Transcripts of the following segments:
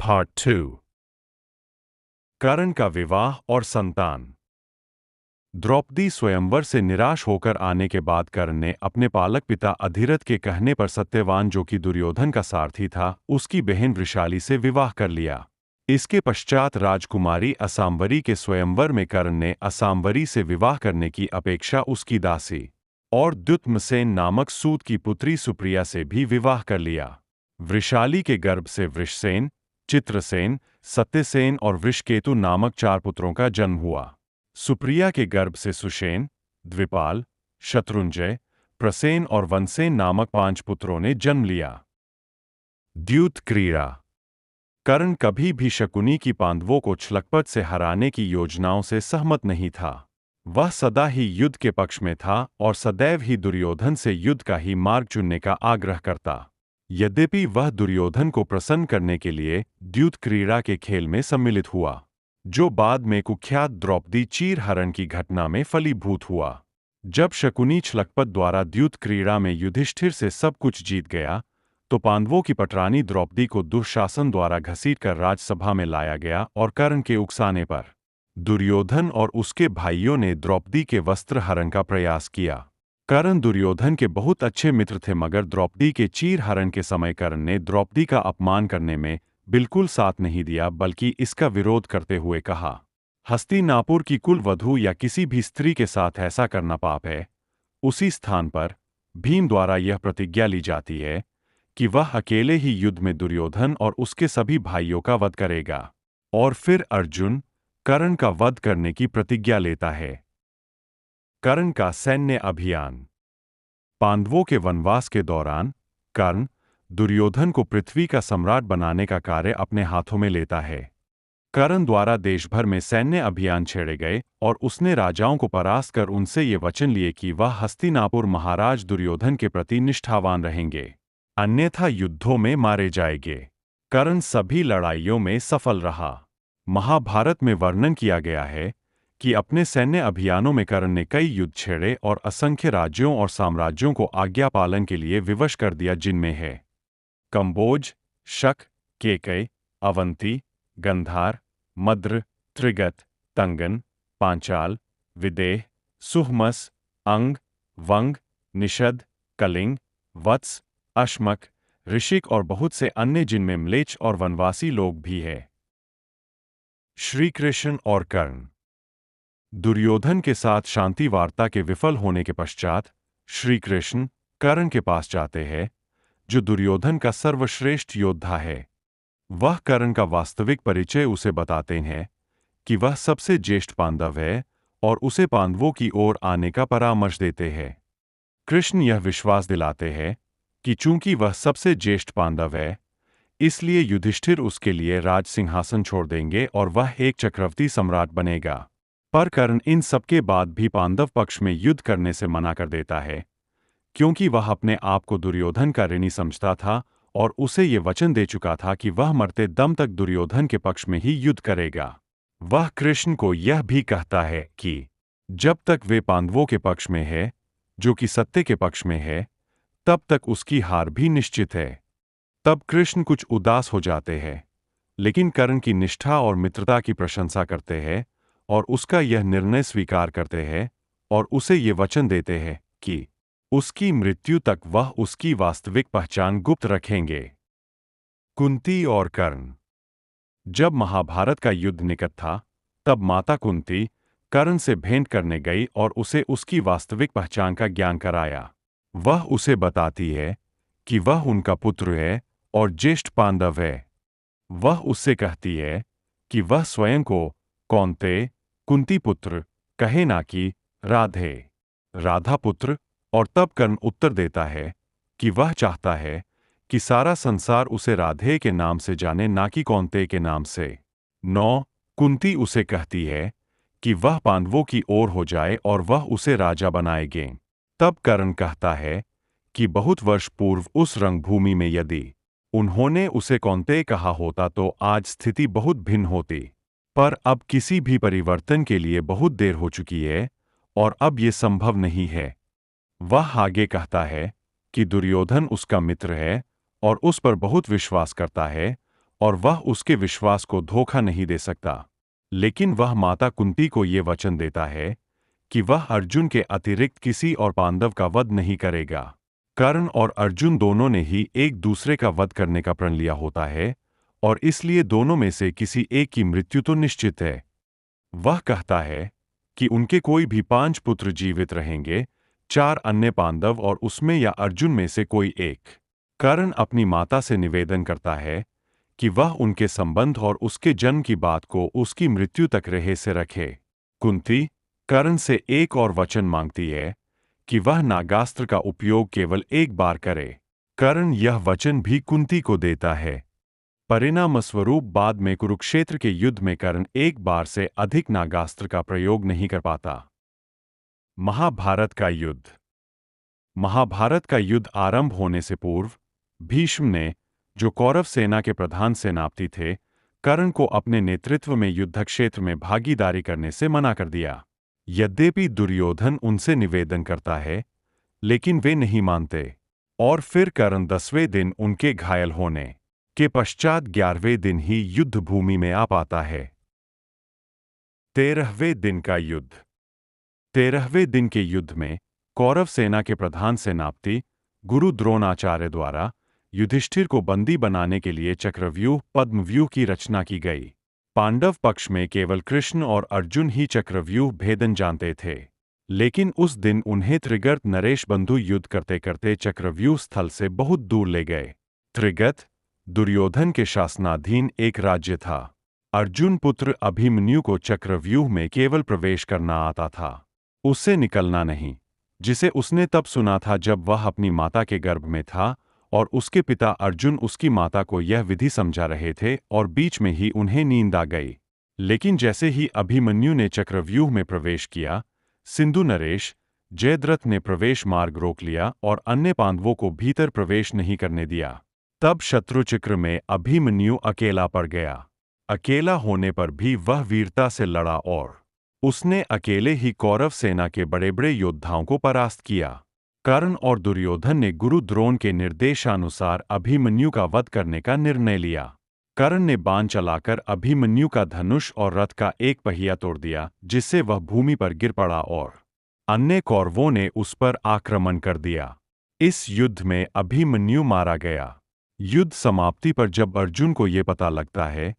Part 2। कर्ण का विवाह और संतान। द्रौपदी स्वयंवर से निराश होकर आने के बाद कर्ण ने अपने पालक पिता अधिरथ के कहने पर सत्यवान, जो कि दुर्योधन का सारथी था, उसकी बहन वृषाली से विवाह कर लिया। इसके पश्चात राजकुमारी असाम्बरी के स्वयंवर में कर्ण ने असाम्बरी से विवाह करने की अपेक्षा उसकी दासी और द्युम्नसेन नामक सूत की पुत्री सुप्रिया से भी विवाह कर लिया। वृषाली के गर्भ से वृषसेन, चित्रसेन, सत्यसेन और वृषकेतु नामक 4 पुत्रों का जन्म हुआ। सुप्रिया के गर्भ से सुषेन, द्विपाल, शत्रुंजय, प्रसेन और वनसेन नामक 5 पुत्रों ने जन्म लिया। द्यूत क्रीड़ा। कर्ण कभी भी शकुनी की पांडवों को छलकपट से हराने की योजनाओं से सहमत नहीं था। वह सदा ही युद्ध के पक्ष में था और सदैव ही दुर्योधन से युद्ध का ही मार्ग चुनने का आग्रह करता। यद्यपि वह दुर्योधन को प्रसन्न करने के लिए द्यूत क्रीड़ा के खेल में सम्मिलित हुआ, जो बाद में कुख्यात द्रौपदी चीरहरण की घटना में फलीभूत हुआ। जब शकुनी छलकपट द्वारा द्यूत क्रीड़ा में युधिष्ठिर से सब कुछ जीत गया, तो पांडवों की पटरानी द्रौपदी को दुःशासन द्वारा घसीटकर राजसभा में लाया गया और कर्ण के उकसाने पर दुर्योधन और उसके भाइयों ने द्रौपदी के वस्त्र हरण का प्रयास किया। कर्ण दुर्योधन के बहुत अच्छे मित्र थे, मगर द्रौपदी के चीरहरण के समय कर्ण ने द्रौपदी का अपमान करने में बिल्कुल साथ नहीं दिया, बल्कि इसका विरोध करते हुए कहा, हस्तिनापुर की कुल वधू या किसी भी स्त्री के साथ ऐसा करना पाप है। उसी स्थान पर भीम द्वारा यह प्रतिज्ञा ली जाती है कि वह अकेले ही युद्ध में दुर्योधन और उसके सभी भाइयों का वध करेगा। और फिर अर्जुन कर्ण का वध करने की प्रतिज्ञा लेता है। कर्ण का सैन्य अभियान। पांडवों के वनवास के दौरान कर्ण दुर्योधन को पृथ्वी का सम्राट बनाने का कार्य अपने हाथों में लेता है। कर्ण द्वारा देश भर में सैन्य अभियान छेड़े गए और उसने राजाओं को परास्त कर उनसे ये वचन लिए कि वह हस्तिनापुर महाराज दुर्योधन के प्रति निष्ठावान रहेंगे, अन्यथा युद्धों में मारे जाएंगे। कर्ण सभी लड़ाइयों में सफल रहा। महाभारत में वर्णन किया गया है कि अपने सैन्य अभियानों में कर्ण ने कई युद्ध छेड़े और असंख्य राज्यों और साम्राज्यों को आज्ञा पालन के लिए विवश कर दिया, जिनमें है कंबोज, शक, केकय, अवंती, गंधार, मद्र, त्रिगत, तंगन, पांचाल, विदेह, सुहमस, अंग, वंग, निषद, कलिंग, वत्स, अश्मक, ऋषिक और बहुत से अन्य, जिनमें म्लेच्छ और वनवासी लोग भी हैं। श्री कृष्ण और कर्ण। दुर्योधन के साथ शांति वार्ता के विफल होने के पश्चात श्री कृष्ण कर्ण के पास जाते हैं, जो दुर्योधन का सर्वश्रेष्ठ योद्धा है। वह कर्ण का वास्तविक परिचय उसे बताते हैं कि वह सबसे ज्येष्ठ पांडव है और उसे पांडवों की ओर आने का परामर्श देते हैं। कृष्ण यह विश्वास दिलाते हैं कि चूंकि वह सबसे ज्येष्ठ पांडव है, इसलिए युधिष्ठिर उसके लिए राज सिंहासन छोड़ देंगे और वह एक चक्रवर्ती सम्राट बनेगा। पर कर्ण इन सबके बाद भी पांडव पक्ष में युद्ध करने से मना कर देता है, क्योंकि वह अपने आप को दुर्योधन का ऋणी समझता था और उसे ये वचन दे चुका था कि वह मरते दम तक दुर्योधन के पक्ष में ही युद्ध करेगा। वह कृष्ण को यह भी कहता है कि जब तक वे पांडवों के पक्ष में है, जो कि सत्य के पक्ष में है, तब तक उसकी हार भी निश्चित है। तब कृष्ण कुछ उदास हो जाते हैं, लेकिन कर्ण की निष्ठा और मित्रता की प्रशंसा करते हैं और उसका यह निर्णय स्वीकार करते हैं और उसे ये वचन देते हैं कि उसकी मृत्यु तक वह उसकी वास्तविक पहचान गुप्त रखेंगे। कुंती और कर्ण। जब महाभारत का युद्ध निकट था, तब माता कुंती कर्ण से भेंट करने गई और उसे उसकी वास्तविक पहचान का ज्ञान कराया। वह उसे बताती है कि वह उनका पुत्र है और ज्येष्ठ पांडव है। वह उससे कहती है कि वह स्वयं को कौन्तेय, कुंती पुत्र कहे, ना कि राधे, राधा पुत्र। और तब कर्ण उत्तर देता है कि वह चाहता है कि सारा संसार उसे राधे के नाम से जाने, ना कि कौन्तेय के नाम से। 9 कुंती उसे कहती है कि वह पांडवों की ओर हो जाए और वह उसे राजा बनाएगे। तब कर्ण कहता है कि बहुत वर्ष पूर्व उस रंगभूमि में यदि उन्होंने उसे कौन्तेय कहा होता तो आज स्थिति बहुत भिन्न होती। पर अब किसी भी परिवर्तन के लिए बहुत देर हो चुकी है और अब ये संभव नहीं है। वह आगे कहता है कि दुर्योधन उसका मित्र है और उस पर बहुत विश्वास करता है और वह उसके विश्वास को धोखा नहीं दे सकता। लेकिन वह माता कुंती को ये वचन देता है कि वह अर्जुन के अतिरिक्त किसी और पांडव का वध नहीं करेगा। कर्ण और अर्जुन दोनों ने ही एक दूसरे का वध करने का प्रण लिया होता है और इसलिए दोनों में से किसी एक की मृत्यु तो निश्चित है। वह कहता है कि उनके कोई भी 5 पुत्र जीवित रहेंगे, 4 अन्य पांडव और उसमें या अर्जुन में से कोई एक। कर्ण अपनी माता से निवेदन करता है कि वह उनके संबंध और उसके जन्म की बात को उसकी मृत्यु तक रहस्य रखे। कुंती कर्ण से एक और वचन मांगती है कि वह नागास्त्र का उपयोग केवल एक बार करे। कर्ण यह वचन भी कुंती को देता है। परिणामस्वरूप बाद में कुरुक्षेत्र के युद्ध में कर्ण एक बार से अधिक नागास्त्र का प्रयोग नहीं कर पाता। महाभारत का युद्ध। महाभारत का युद्ध आरंभ होने से पूर्व भीष्म ने, जो कौरव सेना के प्रधान सेनापति थे, कर्ण को अपने नेतृत्व में युद्धक्षेत्र में भागीदारी करने से मना कर दिया। यद्यपि दुर्योधन उनसे निवेदन करता है, लेकिन वे नहीं मानते और फिर कर्ण 10वें दिन उनके घायल होने के पश्चात 11वें दिन ही युद्ध भूमि में आ पाता है। 13वें दिन का युद्ध। 13वें दिन के युद्ध में कौरव सेना के प्रधान सेनापति गुरु द्रोणाचार्य द्वारा युधिष्ठिर को बंदी बनाने के लिए चक्रव्यूह पद्मव्यूह की रचना की गई। पांडव पक्ष में केवल कृष्ण और अर्जुन ही चक्रव्यूह भेदन जानते थे, लेकिन उस दिन उन्हें त्रिगर्त नरेश बंधु युद्ध करते करते चक्रव्यूह स्थल से बहुत दूर ले गए। त्रिगत दुर्योधन के शासनाधीन एक राज्य था। अर्जुन पुत्र अभिमन्यु को चक्रव्यूह में केवल प्रवेश करना आता था, उससे निकलना नहीं, जिसे उसने तब सुना था जब वह अपनी माता के गर्भ में था और उसके पिता अर्जुन उसकी माता को यह विधि समझा रहे थे और बीच में ही उन्हें नींद आ गई। लेकिन जैसे ही अभिमन्यु ने चक्रव्यूह में प्रवेश किया, सिंधु नरेश जयद्रथ ने प्रवेश मार्ग रोक लिया और अन्य पांडवों को भीतर प्रवेश नहीं करने दिया। तब शत्रुचक्र में अभिमन्यु अकेला पड़ गया। अकेला होने पर भी वह वीरता से लड़ा और उसने अकेले ही कौरव सेना के बड़े बड़े योद्धाओं को परास्त किया। कर्ण और दुर्योधन ने गुरु द्रोण के निर्देशानुसार अभिमन्यु का वध करने का निर्णय लिया। कर्ण ने बाण चलाकर अभिमन्यु का धनुष और रथ का एक पहिया तोड़ दिया, जिससे वह भूमि पर गिर पड़ा और अन्य कौरवों ने उस पर आक्रमण कर दिया। इस युद्ध में अभिमन्यु मारा गया। युद्ध समाप्ति पर जब अर्जुन को ये पता लगता है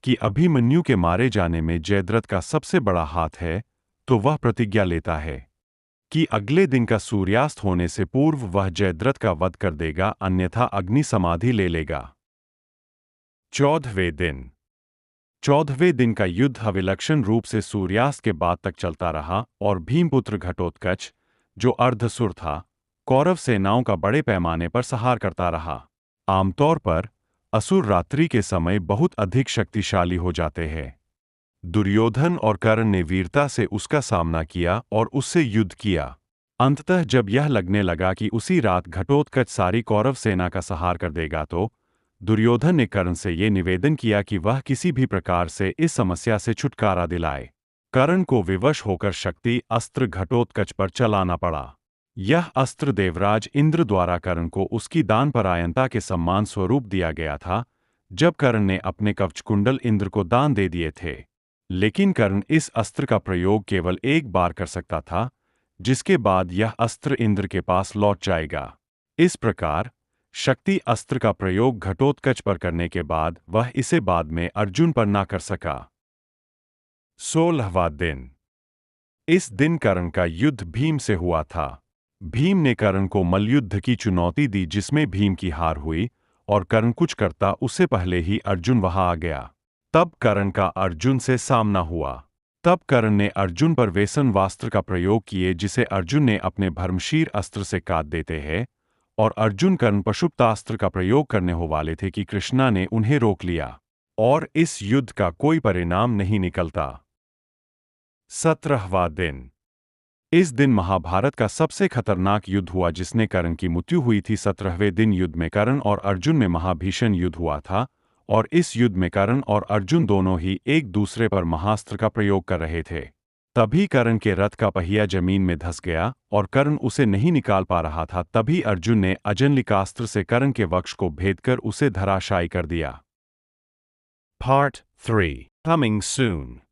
कि अभिमन्यु के मारे जाने में जयद्रथ का सबसे बड़ा हाथ है, तो वह प्रतिज्ञा लेता है कि अगले दिन का सूर्यास्त होने से पूर्व वह जयद्रथ का वध कर देगा, अन्यथा अग्नि समाधि ले लेगा। 14वें दिन। 14वें दिन का युद्ध अविलक्षण रूप से सूर्यास्त के बाद तक चलता रहा और भीमपुत्र घटोत्कच, जो अर्धसुर था, कौरव सेनाओं का बड़े पैमाने पर संहार करता रहा। आमतौर पर असुर रात्रि के समय बहुत अधिक शक्तिशाली हो जाते हैं। दुर्योधन और कर्ण ने वीरता से उसका सामना किया और उससे युद्ध किया। अंततः जब यह लगने लगा कि उसी रात घटोत्कच सारी कौरव सेना का संहार कर देगा, तो दुर्योधन ने कर्ण से ये निवेदन किया कि वह किसी भी प्रकार से इस समस्या से छुटकारा दिलाए। कर्ण को विवश होकर शक्ति अस्त्र घटोत्कच पर चलाना पड़ा। यह अस्त्र देवराज इंद्र द्वारा कर्ण को उसकी दानपरायणता के सम्मान स्वरूप दिया गया था, जब कर्ण ने अपने कवचकुंडल इंद्र को दान दे दिए थे। लेकिन कर्ण इस अस्त्र का प्रयोग केवल एक बार कर सकता था, जिसके बाद यह अस्त्र इंद्र के पास लौट जाएगा। इस प्रकार शक्ति अस्त्र का प्रयोग घटोत्कच पर करने के बाद वह इसे बाद में अर्जुन पर ना कर सका। 16वां दिन। इस दिन कर्ण का युद्ध भीम से हुआ था। भीम ने कर्ण को मल्लयुद्ध की चुनौती दी, जिसमें भीम की हार हुई और कर्ण कुछ करता उससे पहले ही अर्जुन वहां आ गया। तब कर्ण का अर्जुन से सामना हुआ। तब कर्ण ने अर्जुन पर वेसनवास्त्र का प्रयोग किए, जिसे अर्जुन ने अपने भर्मशीर अस्त्र से काट देते हैं, और अर्जुन कर्ण पशुप्तास्त्र का प्रयोग करने हो वाले थे कि कृष्णा ने उन्हें रोक लिया और इस युद्ध का कोई परिणाम नहीं निकलता। 17वां दिन। इस दिन महाभारत का सबसे खतरनाक युद्ध हुआ, जिसने कर्ण की मृत्यु हुई थी। 17वें दिन युद्ध में कर्ण और अर्जुन में महाभीषण युद्ध हुआ था और इस युद्ध में कर्ण और अर्जुन दोनों ही एक दूसरे पर महास्त्र का प्रयोग कर रहे थे। तभी कर्ण के रथ का पहिया जमीन में धंस गया और कर्ण उसे नहीं निकाल पा रहा था। तभी अर्जुन ने अजनलिकास्त्र से कर्ण के वक्ष को भेदकर उसे धराशायी कर दिया। Part 3. Coming soon.